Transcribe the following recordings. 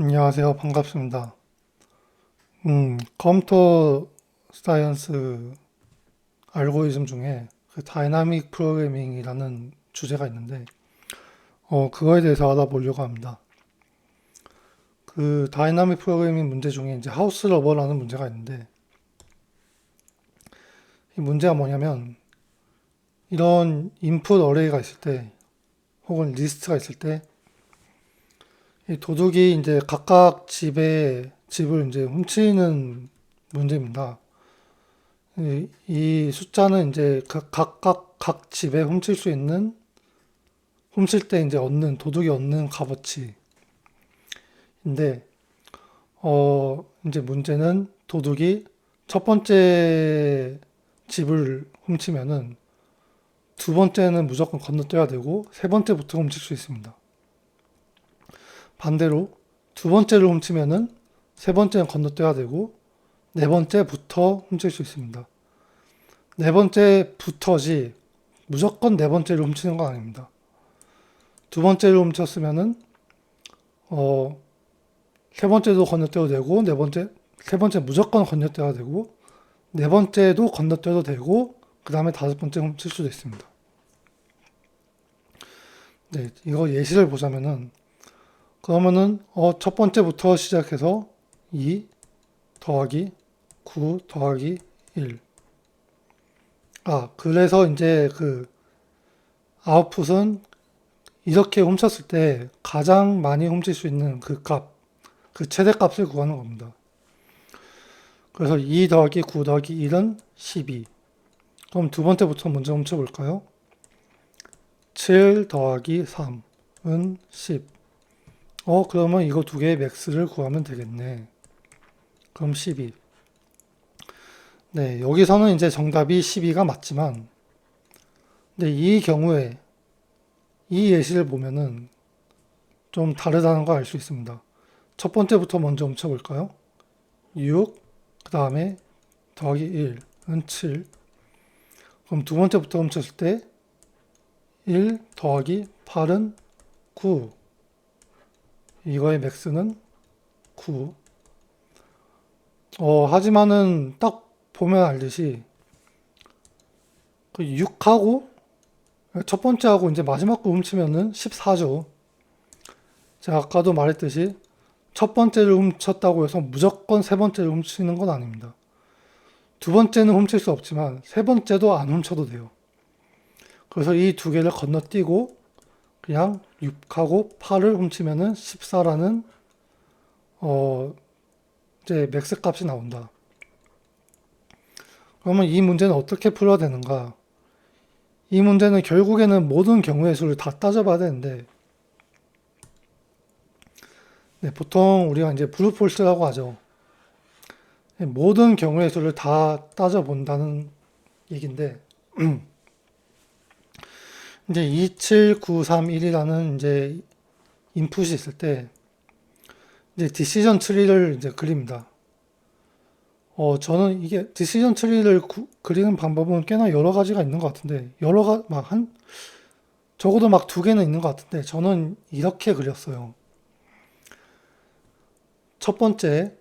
안녕하세요. 반갑습니다. 컴퓨터 사이언스 알고리즘 중에 그 다이나믹 프로그래밍이라는 주제가 있는데, 그거에 대해서 알아보려고 합니다. 그 다이나믹 프로그래밍 문제 중에 이제 하우스 러버라는 문제가 있는데, 이 문제가 뭐냐면, 이런 인풋 어레이가 있을 때, 혹은 리스트가 있을 때, 이 도둑이 이제 각각 집을 이제 훔치는 문제입니다. 이 숫자는 이제 각각 각 집에 훔칠 때 이제 도둑이 얻는 값어치인데, 이제 문제는 도둑이 첫 번째 집을 훔치면은 두 번째는 무조건 건너뛰어야 되고, 세 번째부터 훔칠 수 있습니다. 반대로 두 번째를 훔치면은 세 번째는 건너뛰어야 되고, 네 번째부터 훔칠 수 있습니다. 네 번째부터지 무조건 네 번째를 훔치는 건 아닙니다. 두 번째를 훔쳤으면은 어, 세 번째도 건너뛰어도 되고 세 번째 무조건 건너뛰어야 되고 네 번째도 건너뛰어도 되고 그 다음에 다섯 번째 훔칠 수도 있습니다. 네, 이거 예시를 보자면은 그러면은 첫 번째부터 시작해서 2 더하기 9 더하기 1. 그래서 이제 그 아웃풋은 이렇게 훔쳤을 때 가장 많이 훔칠 수 있는 그 값, 그 최대값을 구하는 겁니다. 그래서 2 더하기 9 더하기 1은 12. 그럼 두 번째부터 먼저 훔쳐볼까요? 7 더하기 3은 10. 그러면 이거 두 개의 맥스를 구하면 되겠네. 그럼 12. 네, 여기서는 이제 정답이 12가 맞지만, 근데 이 경우에 이 예시를 보면은 좀 다르다는 걸 알 수 있습니다. 첫 번째부터 먼저 훔쳐볼까요? 6, 그 다음에 더하기 1은 7. 그럼 두 번째부터 훔쳤을 때 1 더하기 8은 9. 이거의 맥스는 9. 하지만은 딱 보면 알듯이 그 6하고 첫 번째하고 이제 마지막 거 훔치면은 14죠. 제가 아까도 말했듯이 첫 번째를 훔쳤다고 해서 무조건 세 번째를 훔치는 건 아닙니다. 두 번째는 훔칠 수 없지만 세 번째도 안 훔쳐도 돼요. 그래서 이 두 개를 건너뛰고 그냥 6하고 8을 훔치면은 14라는 어 이제 맥스 값이 나온다. 그러면 이 문제는 어떻게 풀어야 되는가? 이 문제는 결국에는 모든 경우의 수를 다 따져봐야 되는데, 네, 보통 우리가 이제 브루폴스라고 하죠. 모든 경우의 수를 다 따져본다는 얘기인데, 이제 2, 7, 9, 3, 1이라는 이제 인풋이 있을 때, 이제 디시전 트리를 이제 그립니다. 저는 이게 디시전 트리를 그리는 방법은 꽤나 여러 가지가 있는 것 같은데, 적어도 막 두 개는 있는 것 같은데, 저는 이렇게 그렸어요. 첫 번째,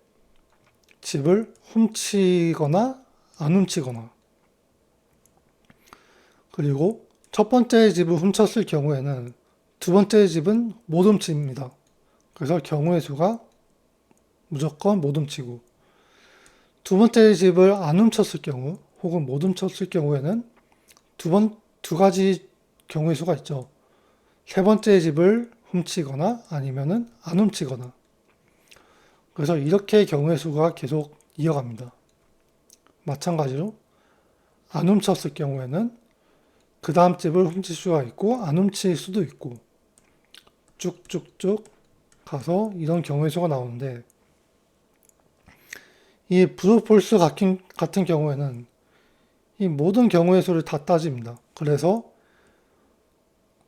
집을 훔치거나 안 훔치거나, 그리고 첫 번째 집을 훔쳤을 경우에는 두 번째 집은 못 훔칩니다. 그래서 경우의 수가 무조건 못 훔치고, 두 번째 집을 안 훔쳤을 경우, 혹은 못 훔쳤을 경우에는 두 가지 경우의 수가 있죠. 세 번째 집을 훔치거나 아니면은 안 훔치거나. 그래서 이렇게 경우의 수가 계속 이어갑니다. 마찬가지로 안 훔쳤을 경우에는 그 다음 집을 훔칠 수가 있고 안 훔칠 수도 있고 쭉쭉쭉 가서 이런 경우의 수가 나오는데 이 브루폴스 같은 경우에는 이 모든 경우의 수를 다 따집니다. 그래서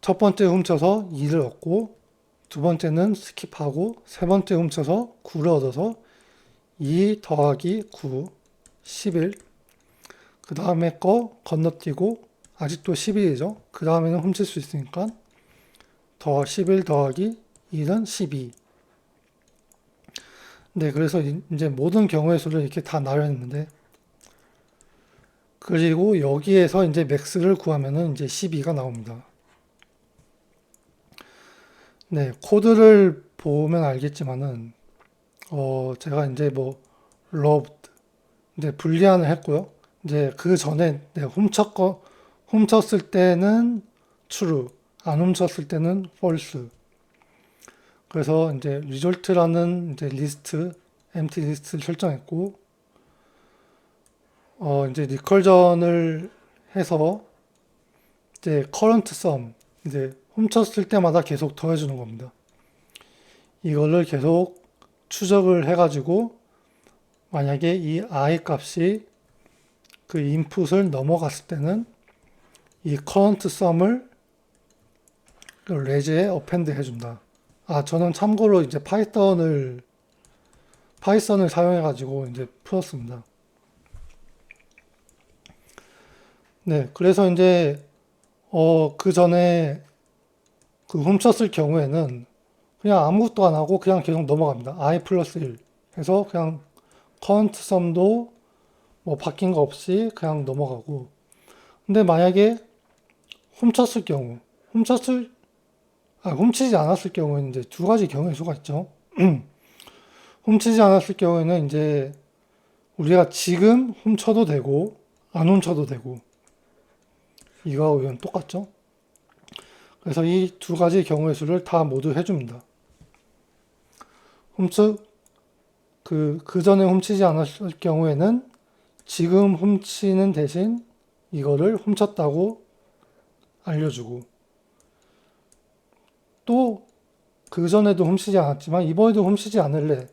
첫 번째 훔쳐서 2를 얻고 두 번째는 스킵하고 세 번째 훔쳐서 9를 얻어서 2 더하기 9, 11. 그 다음에 거 건너뛰고 아직도 11이죠. 그 다음에는 훔칠 수 있으니까 11 더하기 1은 12. 네, 그래서 이제 모든 경우의 수를 이렇게 다 나열했는데, 그리고 여기에서 이제 맥스를 구하면은 이제 12가 나옵니다. 네, 코드를 보면 알겠지만은, 제가 이제 뭐, loved, 이제 불리안을 했고요. 이제 그 전에 네, 훔쳤을 때는 true, 안 훔쳤을 때는 false. 그래서 이제 result라는 이제 리스트, empty 리스트를 설정했고, 이제 리컬전을 해서 이제 current sum, 이제 훔쳤을 때마다 계속 더해주는 겁니다. 이거를 계속 추적을 해가지고 만약에 이 i 값이 그 인풋을 넘어갔을 때는 이 current sum을 레지에 append 해준다. 아, 저는 참고로 이제 파이썬을 사용해가지고 이제 풀었습니다. 네, 그래서 이제 그 전에 그 훔쳤을 경우에는 그냥 아무것도 안 하고 그냥 계속 넘어갑니다. i 플러스 1 해서 그냥 current sum도 뭐 바뀐 거 없이 그냥 넘어가고. 근데 만약에 훔쳤을 경우, 훔치지 않았을 경우에는 이제 두 가지 경우의 수가 있죠. 훔치지 않았을 경우에는 이제 우리가 지금 훔쳐도 되고 안 훔쳐도 되고 이거하고 이건 똑같죠. 그래서 이 두 가지 경우의 수를 다 모두 해줍니다. 그 전에 훔치지 않았을 경우에는 지금 훔치는 대신 이거를 훔쳤다고 알려주고, 또 그 전에도 훔치지 않았지만 이번에도 훔치지 않을래,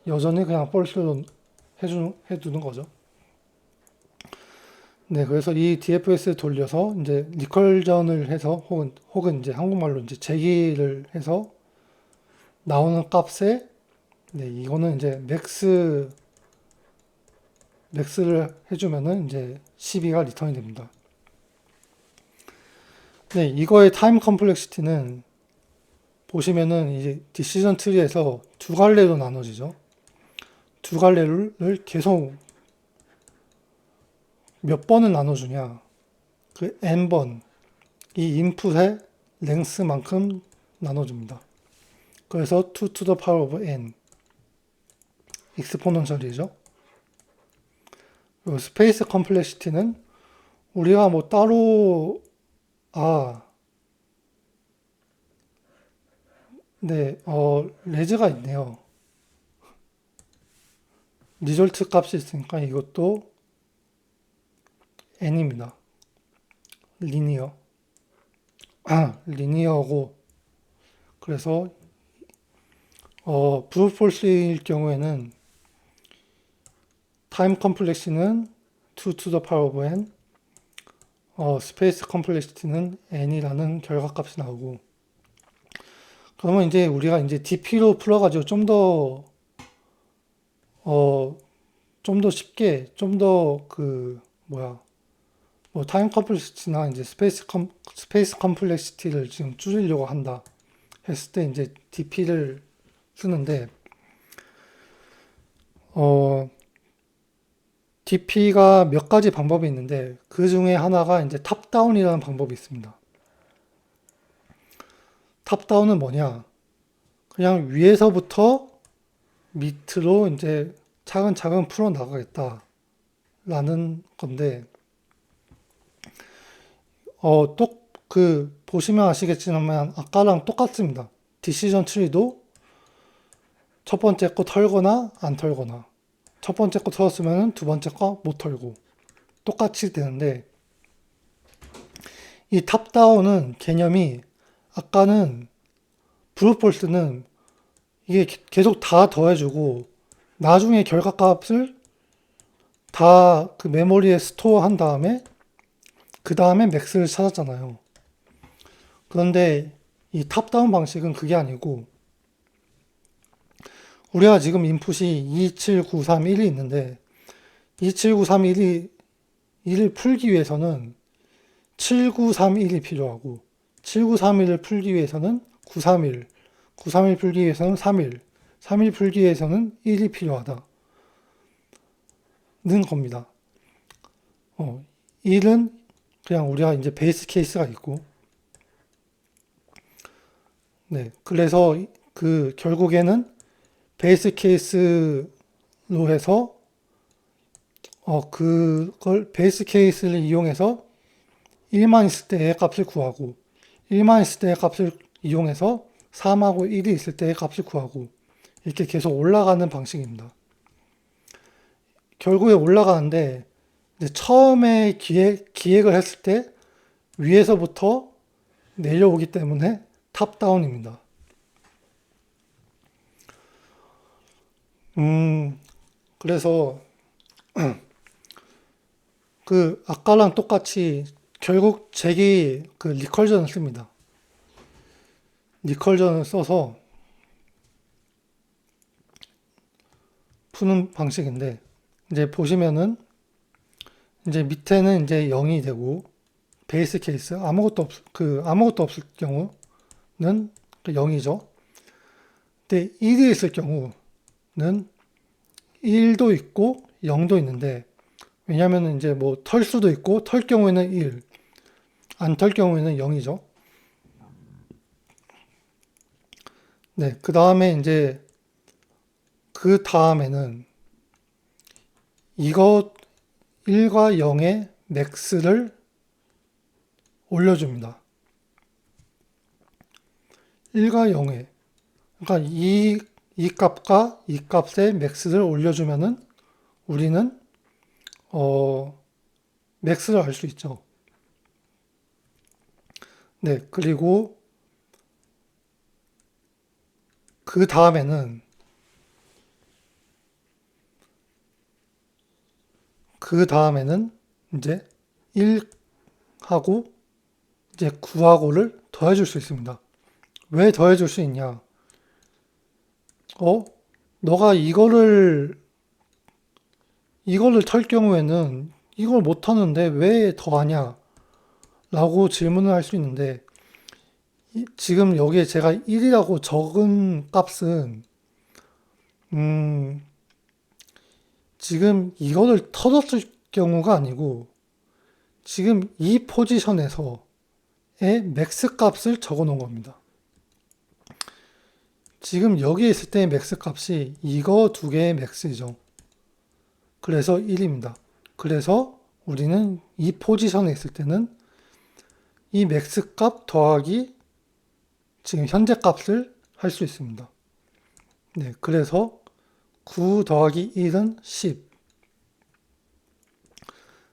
여전히 그냥 false로 해두는 거죠. 네, 그래서 이 DFS를 돌려서 이제 리컬전을 해서 혹은 이제 한국말로 이제 재기를 해서 나오는 값에, 네, 이거는 이제 맥스를 해주면은 이제 12가 리턴이 됩니다. 네, 이거의 타임 컴플렉시티는 보시면은 이제 디시전 트리에서 두 갈래로 나눠지죠. 두 갈래를 계속 몇 번을 나눠주냐. 그 n번, 이 인풋의 랭스만큼 나눠줍니다. 그래서 2 to the power of n, 익스포넌셜이죠. 스페이스 컴플렉시티는 우리가 뭐 따로, 네, 레즈가 있네요. 리졸트 값이 있으니까 이것도 n입니다. 리니어. 리니어고, 그래서, 브루트 폴스일 경우에는 타임 컴플렉시는 2 to the power of n, 스페이스 컴플렉시티는 n이라는 결과값이 나오고, 그러면 이제 우리가 이제 DP로 풀어가지고 좀 더 쉽게, 뭐 타임 컴플렉시티나 이제 스페이스 컴플렉시티를 지금 줄이려고 한다 했을 때 이제 DP를 쓰는데, DP가 몇 가지 방법이 있는데 그 중에 하나가 이제 탑다운이라는 방법이 있습니다. 탑다운은 뭐냐? 그냥 위에서부터 밑으로 이제 차근차근 풀어 나가겠다라는 건데, 보시면 아시겠지만 아까랑 똑같습니다. 디시전 트리도 첫 번째 거 털거나 안 털거나, 첫 번째 거 털었으면 두 번째 거 못 털고 똑같이 되는데, 이 탑다운은 개념이, 아까는 브루폴스는 이게 계속 다 더해주고 나중에 결과값을 다 그 메모리에 스토어 한 다음에 그 다음에 맥스를 찾았잖아요. 그런데 이 탑다운 방식은 그게 아니고, 우리가 지금 인풋이 27931이 있는데 27931을 풀기 위해서는 7931이 필요하고, 7931을 풀기 위해서는 931, 931 풀기 위해서는 3일, 3일 풀기 위해서는 1이 필요하다는 겁니다. 1은 그냥 우리가 이제 베이스 케이스가 있고, 네. 그래서 그 결국에는 베이스 케이스로 해서 그걸 베이스 케이스를 이용해서 1만 있을 때의 값을 구하고 1만 있을 때의 값을 이용해서 3하고 1이 있을 때의 값을 구하고 이렇게 계속 올라가는 방식입니다. 결국에 올라가는데 처음에 기획을 했을 때 위에서부터 내려오기 때문에 탑다운입니다. 그래서 그 아까랑 똑같이 결국 잭이 그 리컬전을 씁니다. 리컬전을 써서 푸는 방식인데 이제 보시면은 이제 밑에는 이제 0이 되고 베이스 케이스 아무것도 없을 경우는 0이죠. 근데 1이 있을 경우는 1도 있고 0도 있는데 왜냐면은 이제 뭐 털 수도 있고 털 경우에는 1, 안 털 경우에는 0이죠. 네, 그 다음에는 이거 1과 0의 맥스를 올려줍니다. 1과 0의 그러니까 이 값과 이 값의 맥스를 올려주면은 우리는 맥스를 알 수 있죠. 네, 그리고 그 다음에는 이제 1하고 이제 9하고를 더해줄 수 있습니다. 왜 더해줄 수 있냐? 너가 이거를 털 경우에는 이걸 못 하는데 왜 더하냐? 라고 질문을 할 수 있는데 지금 여기에 제가 1이라고 적은 값은 지금 이거를 털었을 경우가 아니고 지금 이 포지션에서의 맥스 값을 적어 놓은 겁니다. 지금 여기에 있을 때의 맥스 값이 이거 두 개의 맥스죠. 그래서 1입니다. 그래서 우리는 이 포지션에 있을 때는 이 맥스 값 더하기 지금 현재 값을 할 수 있습니다. 네, 그래서 9 더하기 1은 10.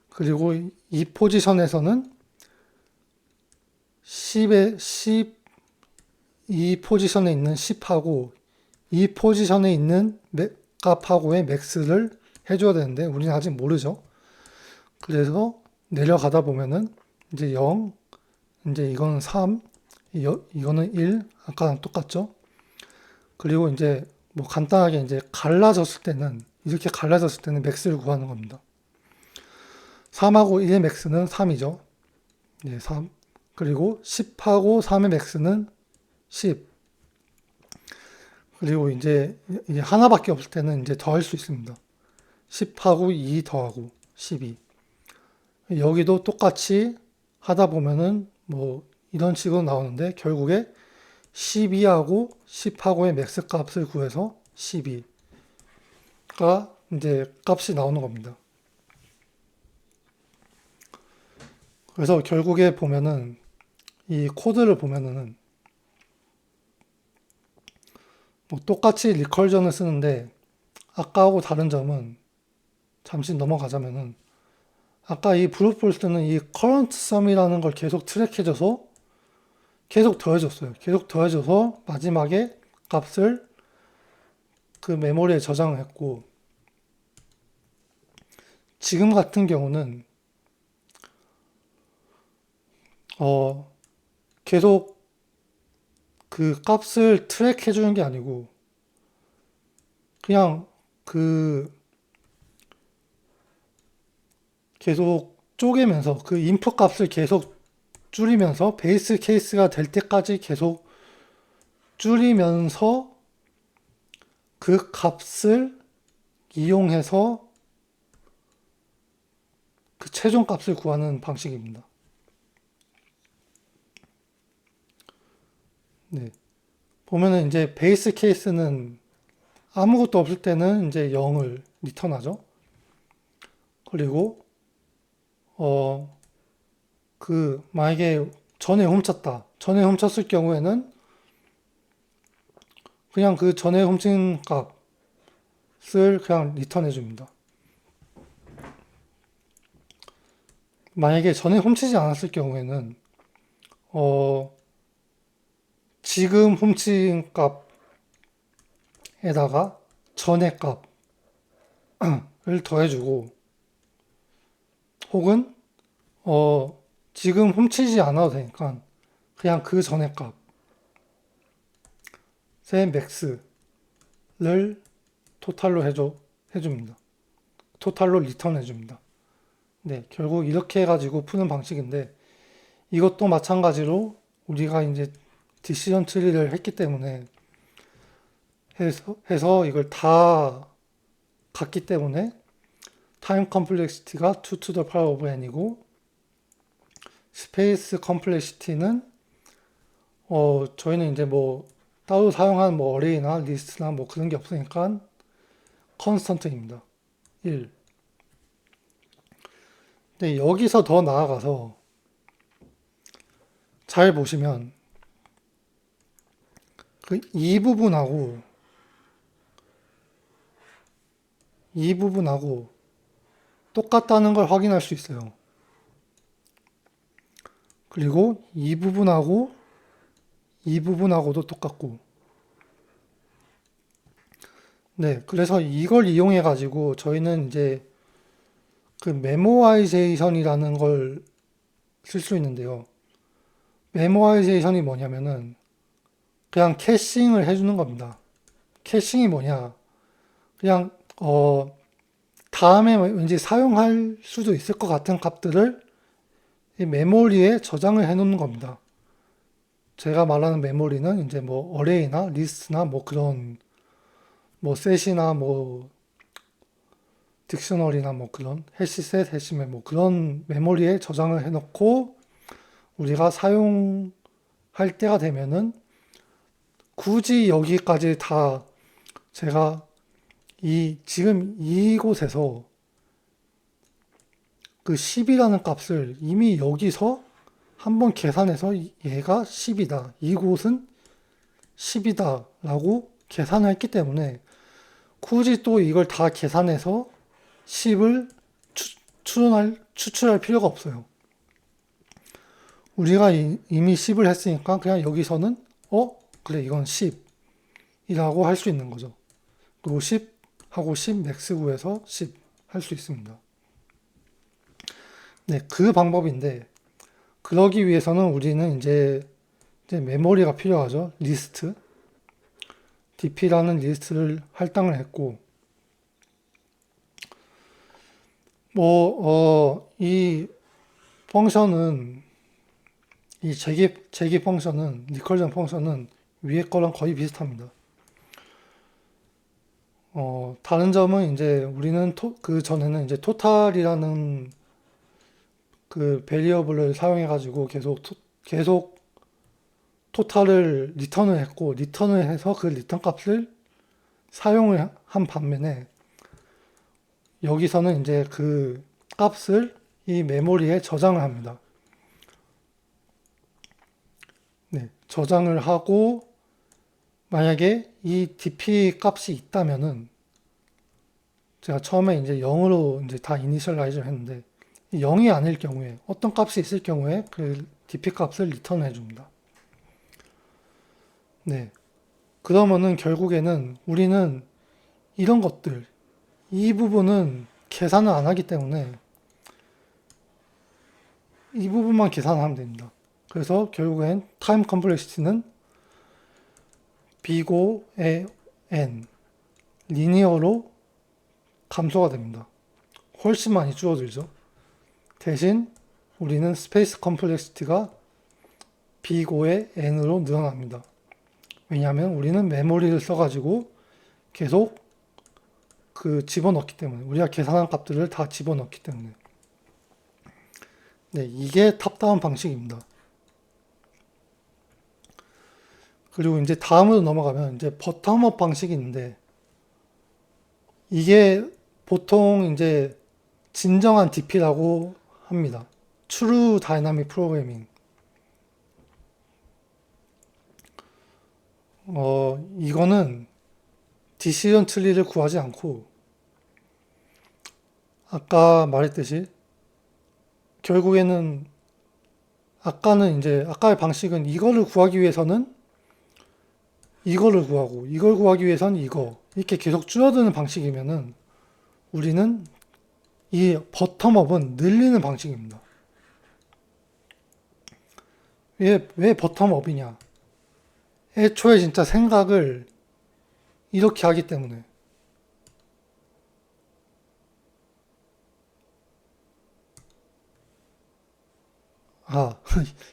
그리고 이 포지션에서는 이 포지션에 있는 10하고 이 포지션에 있는 값하고의 맥스를 해줘야 되는데 우리는 아직 모르죠. 그래서 내려가다 보면은 이제 0, 이제 이거는 3, 이거는 1, 아까랑 똑같죠. 그리고 이제 뭐 간단하게 이제 이렇게 갈라졌을 때는 맥스를 구하는 겁니다. 3하고 1의 맥스는 3이죠. 네, 3. 그리고 10하고 3의 맥스는 10. 그리고 이제 하나밖에 없을 때는 이제 더할 수 있습니다. 10하고 2 더하고 12. 여기도 똑같이 하다 보면은 뭐 이런 식으로 나오는데 결국에 12하고 10하고의 맥스 값을 구해서 12가 이제 값이 나오는 겁니다. 그래서 결국에 보면은 이 코드를 보면은 뭐 똑같이 리컬전을 쓰는데 아까하고 다른 점은 잠시 넘어가자면은 아까 이 브루트폴스는 이 current sum이라는 걸 계속 트랙해줘서 계속 더해줬어요. 계속 더해줘서 마지막에 값을 그 메모리에 저장을 했고 지금 같은 경우는 계속 그 값을 트랙해 주는 게 아니고 그냥 계속 쪼개면서 그 인풋 값을 계속 줄이면서 베이스 케이스가 될 때까지 계속 줄이면서 그 값을 이용해서 그 최종 값을 구하는 방식입니다. 네. 보면은 이제 베이스 케이스는 아무것도 없을 때는 이제 0을 리턴하죠. 그리고 만약에 전에 훔쳤다. 전에 훔쳤을 경우에는 그냥 그 전에 훔친 값을 그냥 리턴해 줍니다. 만약에 전에 훔치지 않았을 경우에는 어, 지금 훔친 값에다가 전의 값을 더해주고 혹은 지금 훔치지 않아도 되니까 그냥 그 전의 값의 맥스를 토탈로 해줍니다. 토탈로 리턴 해줍니다. 네, 결국 이렇게 해가지고 푸는 방식인데 이것도 마찬가지로 우리가 이제 디시전 트리를 했기 때문에 해서 이걸 다 갔기 때문에 타임 컴플렉시티가 2 to the power of n이고 스페이스 컴플렉시티는 저희는 이제 뭐 따로 사용한 뭐 어레이나 리스트나 뭐 그런 게 없으니까 컨스턴트입니다. 1. 근데 여기서 더 나아가서 잘 보시면 그 이 부분하고 똑같다는 걸 확인할 수 있어요. 그리고 이 부분하고도 똑같고. 네, 그래서 이걸 이용해 가지고 저희는 이제 그 메모아이제이션이라는 걸 쓸 수 있는데요. 메모아이제이션이 뭐냐면은 그냥 캐싱을 해주는 겁니다. 캐싱이 뭐냐? 그냥 다음에 왠지 사용할 수도 있을 것 같은 값들을 이 메모리에 저장을 해 놓는 겁니다. 제가 말하는 메모리는 이제 뭐 어레이나 리스트나 뭐 그런 뭐 셋이나 뭐 딕셔너리나 뭐 그런 해시셋, 해시메 뭐 그런 메모리에 저장을 해 놓고 우리가 사용할 때가 되면은 굳이 여기까지 다 제가 지금 이곳에서 그 10이라는 값을 이미 여기서 한번 계산해서 얘가 10이다. 이곳은 10이다. 라고 계산을 했기 때문에 굳이 또 이걸 다 계산해서 10을 추출할 필요가 없어요. 우리가 이미 10을 했으니까 그냥 여기서는 그래 이건 10이라고 할 수 있는 거죠. 그리고 10 하고 10 맥스 구해서 10 할 수 있습니다. 네, 그 방법인데 그러기 위해서는 우리는 이제 메모리가 필요하죠. 리스트. dp라는 리스트를 할당을 했고 이 펑션은 이 재기 펑션은 리커전 펑션은 위에 거랑 거의 비슷합니다. 다른 점은 이제 우리는 그 전에는 이제 토탈이라는 그 베리어블을 사용해 가지고 계속 토탈을 리턴을 했고 리턴을 해서 그 리턴 값을 사용을 한 반면에 여기서는 이제 그 값을 이 메모리에 저장을 합니다. 네, 저장을 하고 만약에 이 dp 값이 있다면은 제가 처음에 이제 0으로 이제 다 이니셜라이즈를 했는데 0이 아닐 경우에 어떤 값이 있을 경우에 그 dp 값을 리턴해 줍니다. 네. 그러면은 결국에는 우리는 이런 것들 이 부분은 계산을 안 하기 때문에 이 부분만 계산하면 됩니다. 그래서 결국엔 타임 컴플렉시티는 b고의 n 리니어로 감소가 됩니다. 훨씬 많이 줄어들죠. 대신 우리는 스페이스 컴플렉시티가 b고의 n으로 늘어납니다. 왜냐하면 우리는 메모리를 써가지고 계속 그 집어넣기 때문에 우리가 계산한 값들을 다 집어넣기 때문에 네, 이게 탑다운 방식입니다. 그리고 이제 다음으로 넘어가면 이제 버텀업 방식이 있는데 이게 보통 이제 진정한 DP라고 합니다. True Dynamic Programming. 이거는 디시전 트리를 구하지 않고 아까 말했듯이 결국에는 아까는 이제 아까의 방식은 이거를 구하기 위해서는 이거를 구하고 이걸 구하기 위해서는 이거 이렇게 계속 줄어드는 방식이면은 우리는 이 버텀업은 늘리는 방식입니다. 왜 버텀업이냐? 애초에 진짜 생각을 이렇게 하기 때문에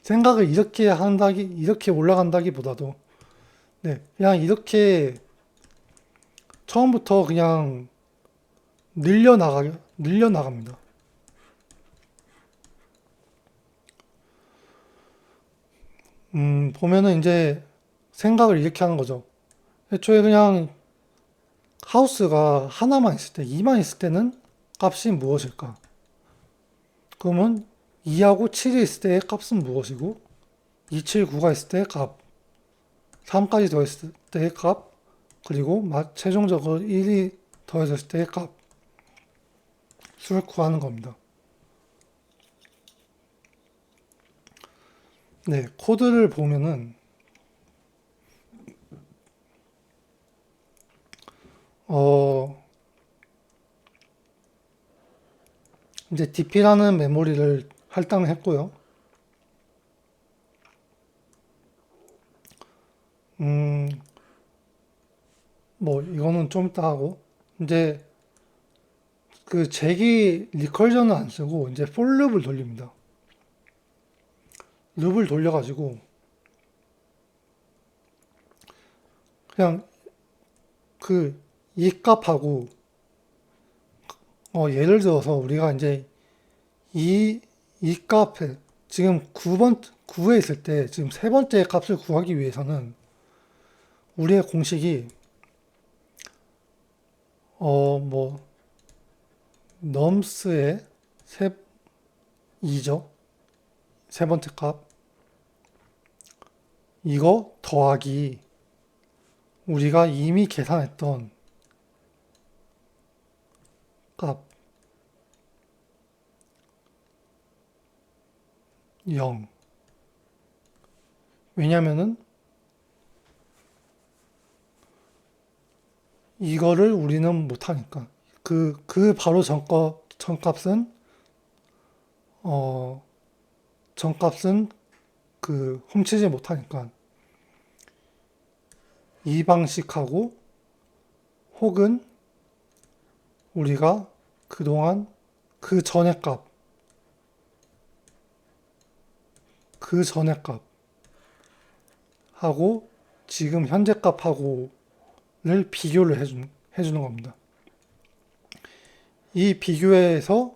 생각을 이렇게 올라간다기보다도 네, 그냥 이렇게 처음부터 그냥 늘려나갑니다. 보면은 이제 생각을 이렇게 하는 거죠. 애초에 그냥 하우스가 하나만 있을 때, 2만 있을 때는 값이 무엇일까? 그러면 2하고 7이 있을 때의 값은 무엇이고, 2, 7, 9가 있을 때의 값, 3까지 더했을 때의 값, 그리고 최종적으로 1이 더해졌을 때의 값, 수를 구하는 겁니다. 네, 코드를 보면은, 어, 이제 DP라는 메모리를 할당을 했고요. 음, 뭐, 이거는 좀 이따 하고, 이제 그 제기 리컬전을 안 쓰고, 이제 for 룹을 돌립니다. 룹을 돌려가지고, 그냥 그 이 값하고, 예를 들어서 우리가 이제 이 값에, 지금 9에 있을 때, 지금 세 번째 값을 구하기 위해서는, 우리의 공식이, 뭐, nums의 세, 2죠. 세 번째 값. 이거 더하기 우리가 이미 계산했던 값 0. 왜냐면은 이거를 우리는 못하니까. 그 바로 전값은, 어, 전값은 훔치지 못하니까. 이 방식하고 혹은 우리가 그동안 그 전의 값, 그 전의 값하고 지금 현재 값하고를 비교를 해주는 겁니다. 이 비교에서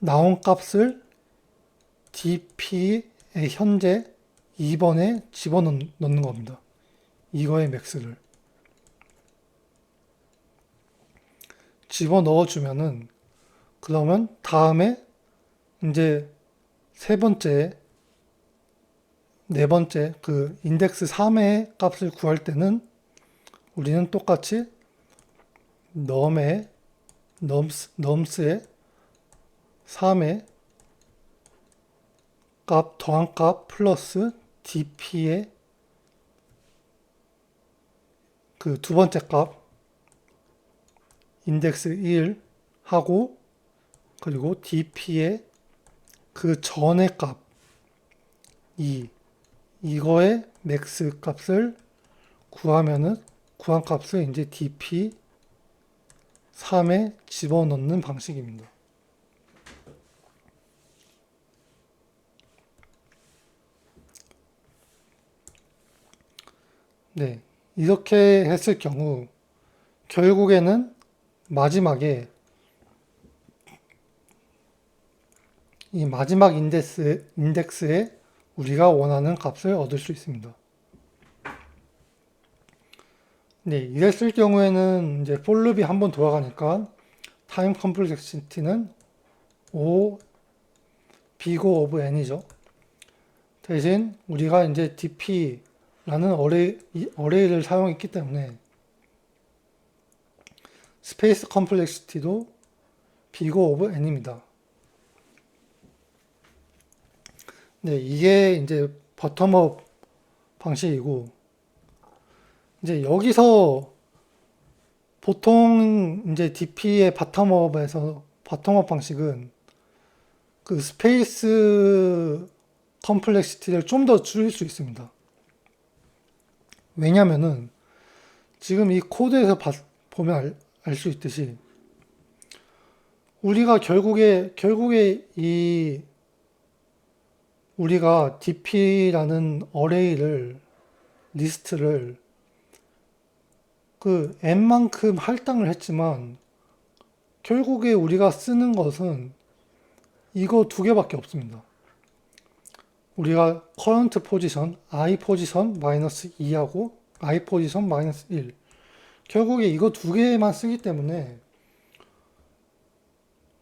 나온 값을 DP의 현재 2번에 집어넣는 겁니다. 이거의 맥스를 집어넣어 주면은 그러면 다음에 이제 세 번째, 네 번째 그 인덱스 3의 값을 구할 때는 우리는 똑같이 nums의 3의 값 더한 값 플러스 dp의 그 두 번째 값 인덱스 1 하고 그리고 dp의 그 전의 값 2 이거의 맥스 값을 구한 값을 이제 dp 3에 집어넣는 방식입니다. 네, 이렇게 했을 경우 결국에는 마지막에 이 마지막 인덱스에 우리가 원하는 값을 얻을 수 있습니다. 네, 이랬을 경우에는 이제 for loop이 한번 돌아가니까 time complexity는 O big O of n이죠. 대신 우리가 이제 dp라는 어레이를 사용했기 때문에 스페이스 컴플렉시티도 big O of n입니다. 네, 이게 이제 버텀업 방식이고, 이제 여기서 보통 이제 DP의 바텀업 방식은 그 스페이스 컴플렉시티를 좀 더 줄일 수 있습니다. 왜냐면은 지금 이 코드에서 보면 알 수 있듯이 우리가 결국에 우리가 dp라는 리스트를 그 n만큼 할당을 했지만 결국에 우리가 쓰는 것은 이거 두 개밖에 없습니다. 우리가 current position, i position -2하고 i position -1 결국에 이거 두 개만 쓰기 때문에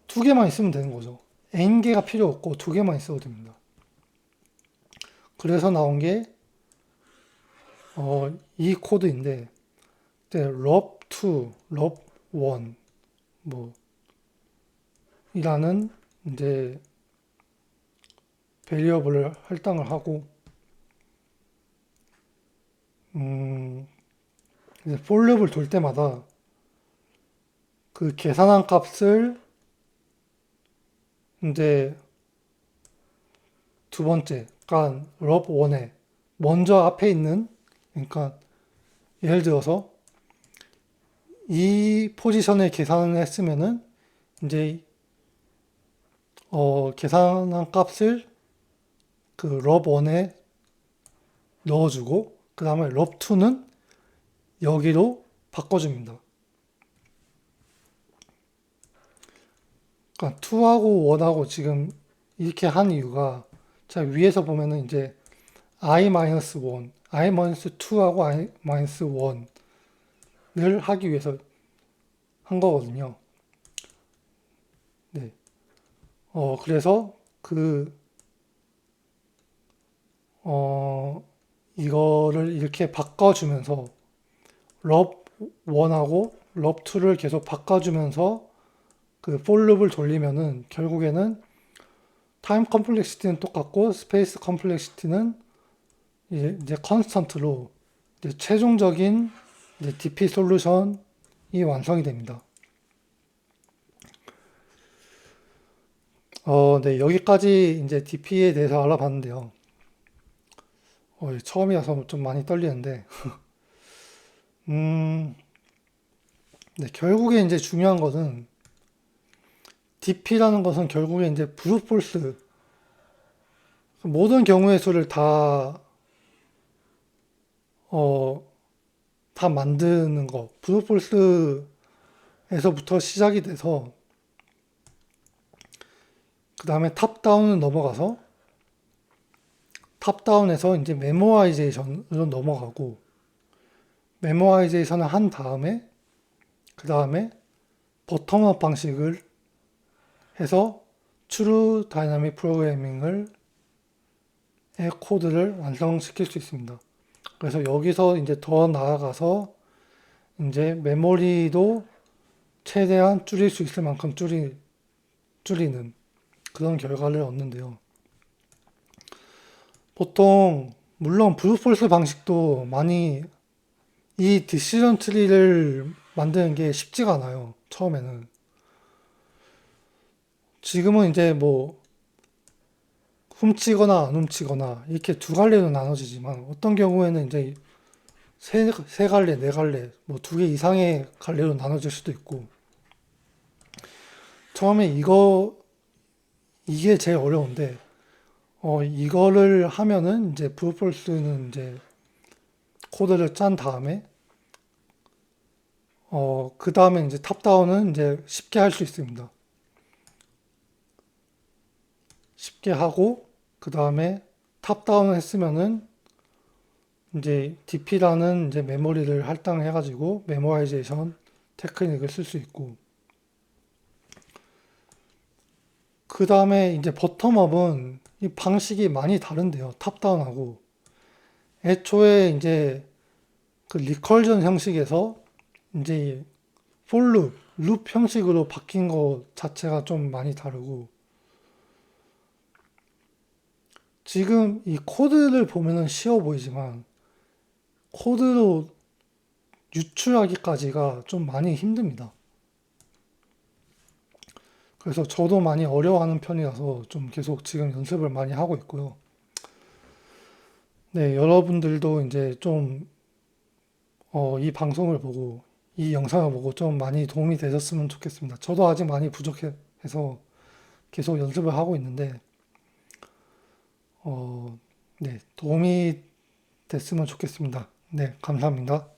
두 개만 있으면 되는 거죠. n개가 필요 없고 두 개만 있어도 됩니다. 그래서 나온 게 이 코드인데 lob2, lob1 뭐 이라는 이제 베리어블을 할당을 하고 이제 for loop을 돌 때마다 그 계산한 값을 이제 두 번째, 그러니까 lob1에 먼저 앞에 있는, 그러니까 예를 들어서 이 포지션에 계산을 했으면은 이제 계산한 값을 그 lob1에 넣어주고 그 다음에 lob2는 여기로 바꿔줍니다. 그러니까 2하고 1하고 지금 이렇게 한 이유가 자 위에서 보면은 이제 i-1, i-2하고 i-1을 하기 위해서 한 거거든요. 네. 그래서 이거를 이렇게 바꿔주면서 lob1하고 lob2를 계속 바꿔주면서 그 for loop을 돌리면은 결국에는 time complexity는 똑같고 space complexity는 이제 constant로 이제 최종적인 이제 DP 솔루션이 완성이 됩니다. 네, 여기까지 이제 DP에 대해서 알아봤는데요. 처음이라서 좀 많이 떨리는데, 네, 결국에 이제 중요한 것은 DP라는 것은 결국에 이제 브루폴스 모든 경우의 수를 다 만드는 거, 브루폴스에서부터 시작이 돼서 그 다음에 탑다운을 넘어가서 탑다운에서 이제 메모아이제이션으로 넘어가고 메모아이제이션을 한 다음에 그 다음에 버텀업 방식을 해서 트루 다이나믹 프로그래밍을 코드를 완성시킬 수 있습니다. 그래서 여기서 이제 더 나아가서 이제 메모리도 최대한 줄일 수 있을 만큼 줄이는 그런 결과를 얻는데요. 보통 물론 브루폴스 방식도 많이 이 디시전 트리를 만드는 게 쉽지가 않아요. 처음에는. 지금은 이제 뭐 훔치거나 안 훔치거나 이렇게 두 갈래로 나눠지지만 어떤 경우에는 이제 세 갈래, 네 갈래, 뭐 두 개 이상의 갈래로 나눠질 수도 있고 처음에 이게 제일 어려운데 이거를 하면은 이제 브루폴스는 이제 코드를 짠 다음에 그 다음에 이제 탑다운은 이제 쉽게 할 수 있습니다. 쉽게 하고, 그 다음에 탑다운을 했으면은 이제 DP라는 이제 메모리를 할당해가지고 메모라이제이션 테크닉을 쓸 수 있고, 그 다음에 이제 버텀업은 이 방식이 많이 다른데요. 탑다운하고. 애초에 이제 그 리컬전 형식에서 이제 룹 형식으로 바뀐 것 자체가 좀 많이 다르고, 지금 이 코드를 보면은 쉬워 보이지만, 코드로 유출하기까지가 좀 많이 힘듭니다. 그래서 저도 많이 어려워하는 편이라서 좀 계속 지금 연습을 많이 하고 있고요. 네, 여러분들도 이제 좀, 이 방송을 보고, 이 영상을 보고 좀 많이 도움이 되셨으면 좋겠습니다. 저도 아직 많이 부족해서 계속 연습을 하고 있는데, 어, 네, 도움이 됐으면 좋겠습니다. 네, 감사합니다.